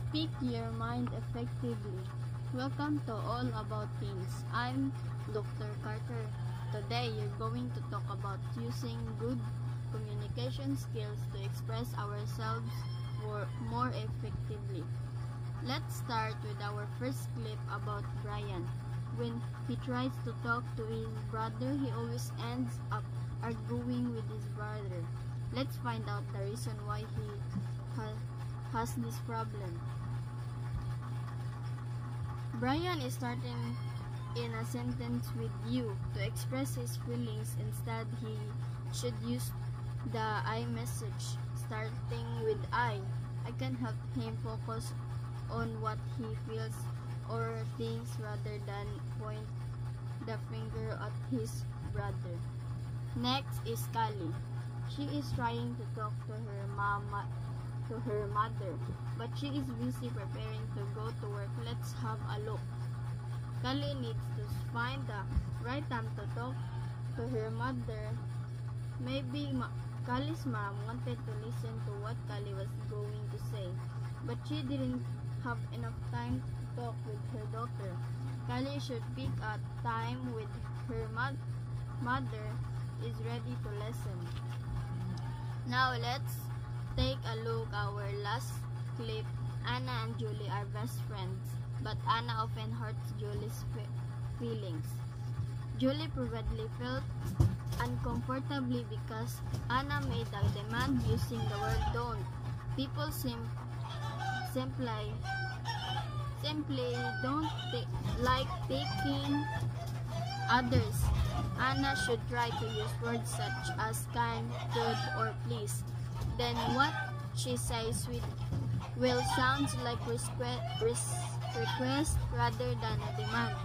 Speak your mind effectively. Welcome to All About Teens. I'm Dr. Carter. Today, you're going to talk about using good communication skills to express ourselves more effectively. Let's start with our first clip about Brian. When he tries to talk to his brother, he always ends up arguing with his brother. Let's find out the reason why he has this problem. Brian is starting in a sentence with you. To express his feelings, instead he should use the I message, starting with I can help him focus on what he feels or thinks rather than point the finger at his brother. Next is Kali. She is trying to talk to her mother, but she is busy preparing to go to work. Let's have a look. Kali needs to find the right time to talk to her mother. Maybe Kali's mom wanted to listen to what Kali was going to say, but she didn't have enough time to talk with her daughter. Kali should pick a time with her mother is ready to listen. Now let's take a look at our last clip. Anna and Julie are best friends, but Anna often hurts Julie's feelings. Julie probably felt uncomfortably because Anna made a demand using the word don't. People simply don't like taking others. Anna should try to use words such as kind, good, or please. Then what she says will sound like request rather than a demand.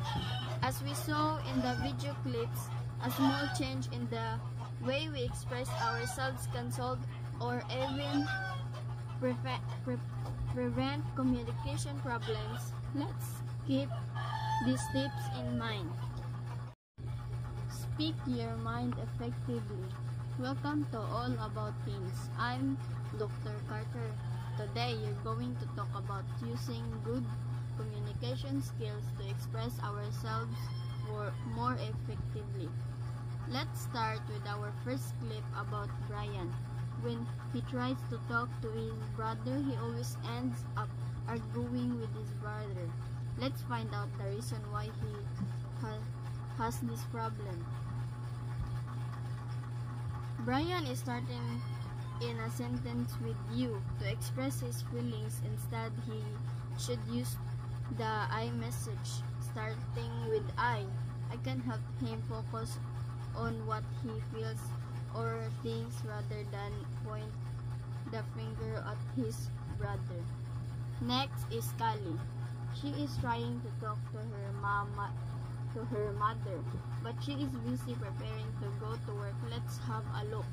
As we saw in the video clips, a small change in the way we express ourselves can solve or even prevent communication problems. Let's keep these tips in mind. Speak your mind effectively. Welcome to All About Teens. I'm Dr. Carter. Today, you're going to talk about using good communication skills to express ourselves more effectively. Let's start with our first clip about Brian. When he tries to talk to his brother, he always ends up arguing with his brother. Let's find out the reason why he has this problem. Brian is starting in a sentence with you. To express his feelings, instead he should use the I message, starting with I can help him focus on what he feels or thinks rather than point the finger at his brother. Next is Kali. She is trying to talk to her mother, but she is busy preparing to go to work. Let's have a look.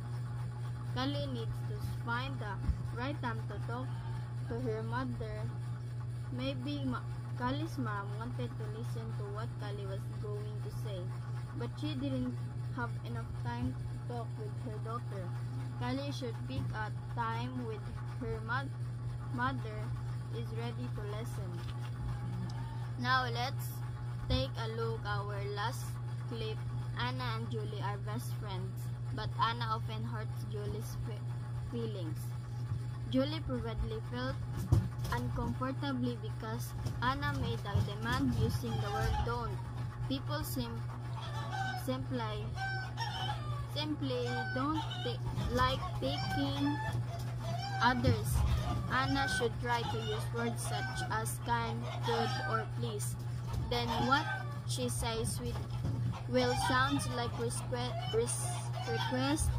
Kali needs to find the right time to talk to her mother. Maybe Kali's mom wanted to listen to what Kali was going to say, but she didn't have enough time to talk with her daughter. Kali should pick a time with her mother is ready to listen. Now let's take a look at our last clip. Anna and Julie are best friends, but Anna often hurts Julie's feelings. Julie probably felt uncomfortably because Anna made a demand using the word don't. People simply don't like taking others. Anna should try to use words such as kind, good, or please. Then what she says will sound like request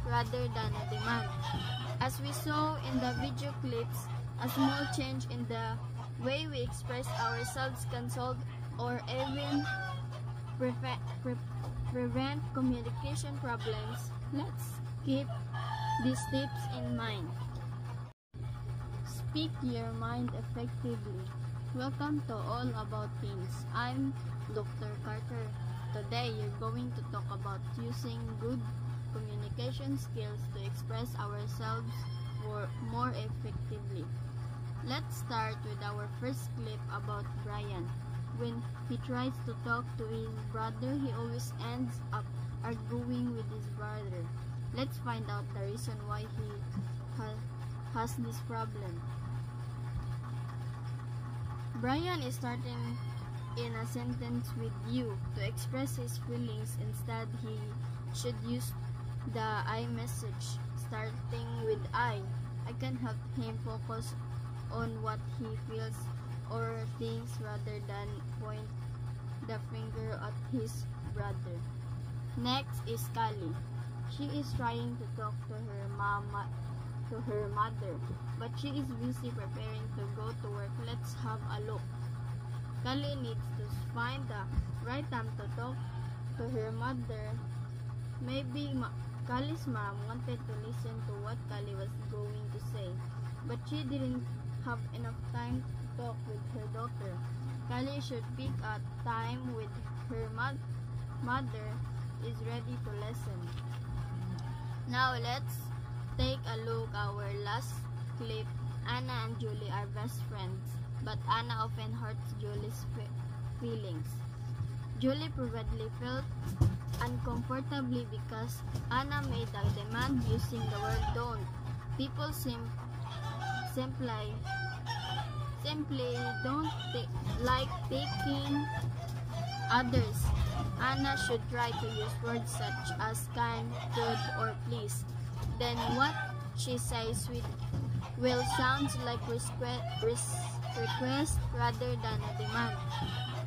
rather than a demand. As we saw in the video clips, a small change in the way we express ourselves can solve or even prevent communication problems. Let's keep these tips in mind. Speak your mind effectively. Welcome to All About Teens. I'm Dr. Carter. Today, you're going to talk about using good communication skills to express ourselves more effectively. Let's start with our first clip about Brian. When he tries to talk to his brother, he always ends up arguing with his brother. Let's find out the reason why he has this problem. Brian is starting in a sentence with you. To express his feelings, instead he should use the I message starting with I. I can help him focus on what he feels or thinks rather than point the finger at his brother. Next is Kali. She is trying to talk to her mother, but she is busy preparing to go to work. Let's have a look. Kali needs to find the right time to talk to her mother. Maybe Kali's mom wanted to listen to what Kali was going to say, but she didn't have enough time to talk with her daughter. Kali should pick a time with her mother is ready to listen. Now let's take a look at our last clip. Anna and Julie are best friends, but Anna often hurts Julie's feelings. Julie probably felt uncomfortably because Anna made a demand using the word don't. People simply don't like taking others. Anna should try to use words such as kind, good, or please. Then what she says will sound like request rather than a demand.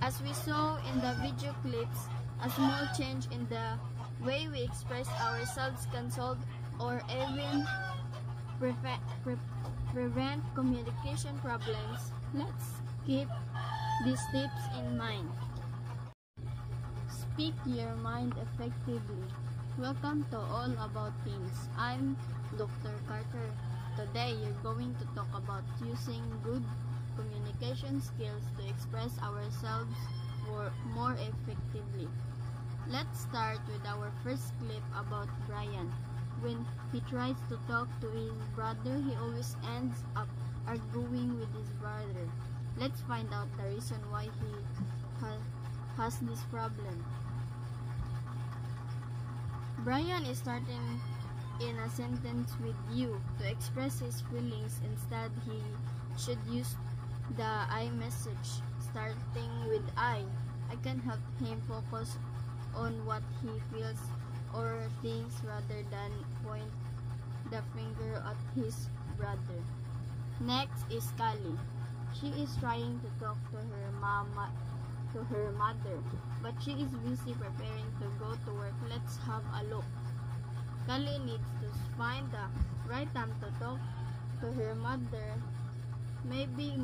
As we saw in the video clips, a small change in the way we express ourselves can solve or even prevent communication problems. Let's keep these tips in mind. Speak your mind effectively. Welcome to All About Teens. I'm Dr. Carter. Today, you're going to talk about using good communication skills to express ourselves more effectively. Let's start with our first clip about Brian. When he tries to talk to his brother, he always ends up arguing with his brother. Let's find out the reason why he has this problem. Brian is starting in a sentence with you. To express his feelings, instead he should use the I message starting with I. I can help him focus on what he feels or thinks rather than point the finger at his brother. Next is Kali. She is trying to talk to her mother, but she is busy preparing to go to work. Let's have a look. Kali needs to find the right time to talk to her mother. Maybe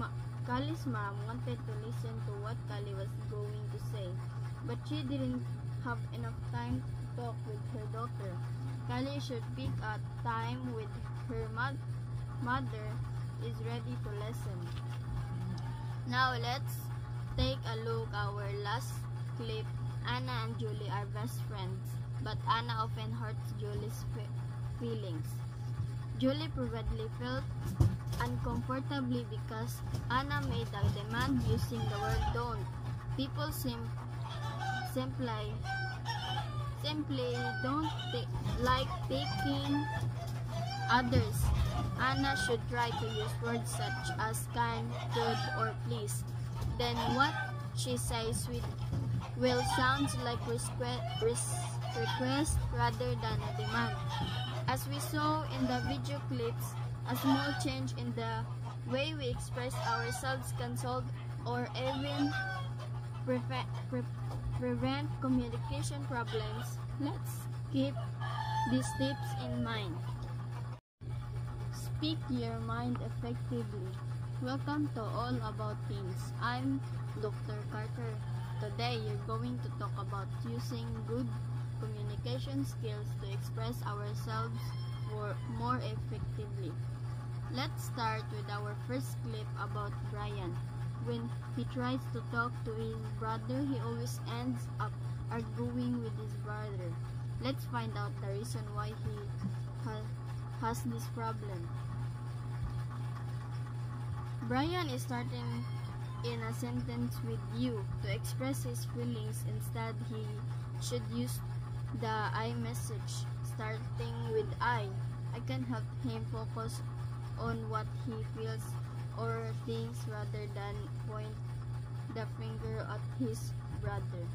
Kali's mom wanted to listen to what Kali was going to say, but she didn't have enough time to talk with her daughter. Kali should pick a time with her mother is ready to listen. Now let's take a look at our last clip. Anna and Julie are best friends, but Anna often hurts Julie's feelings. Julie probably felt uncomfortably because Anna made a demand using the word don't. People simply don't like taking others. Anna should try to use words such as kind, good, or please. Then what she says will sound like request rather than a demand. As we saw in the video clips, a small change in the way we express ourselves can solve or even prevent communication problems. Let's keep these tips in mind. Speak your mind effectively. Welcome to All About Teens. I'm Dr. Carter. Today, you're going to talk about using good communication skills to express ourselves more effectively. Let's start with our first clip about Brian. When he tries to talk to his brother, he always ends up arguing with his brother. Let's find out the reason why he has this problem. Brian is starting in a sentence with you to express his feelings. Instead, he should use the I message starting with I. I can help him focus on what he feels or thinks rather than point the finger at his brother.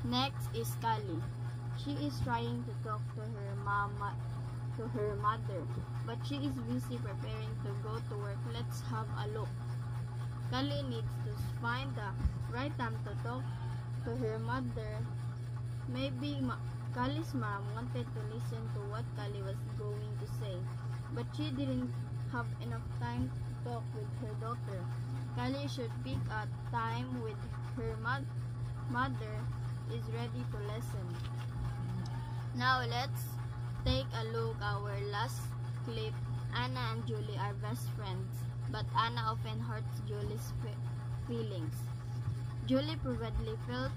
Next is Kali. She is trying to talk to her mother, but she is busy preparing to go to work. Let's have a look. Kali needs to find the right time to talk to her mother. Maybe Kali's mom wanted to listen to what Kali was going to say, but she didn't have enough time to talk with her daughter. Kali should pick a time with her mother is ready to listen. Now let's take a look at our last clip. Anna and Julie are best friends, but Anna often hurts Julie's feelings. Julie probably felt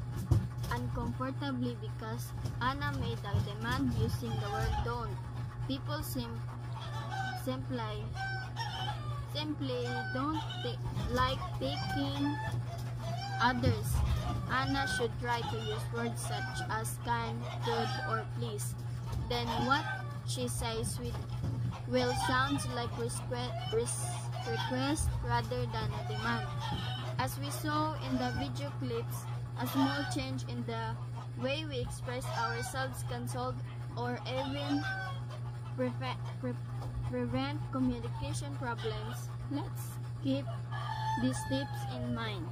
uncomfortably because Anna made a demand using the word don't. People simply don't like taking others. Anna should try to use words such as kind, good, or please. Then what she says will sound like request rather than a demand. As we saw in the video clips, a small change in the way we express ourselves can solve or even prevent communication problems. Let's keep these tips in mind.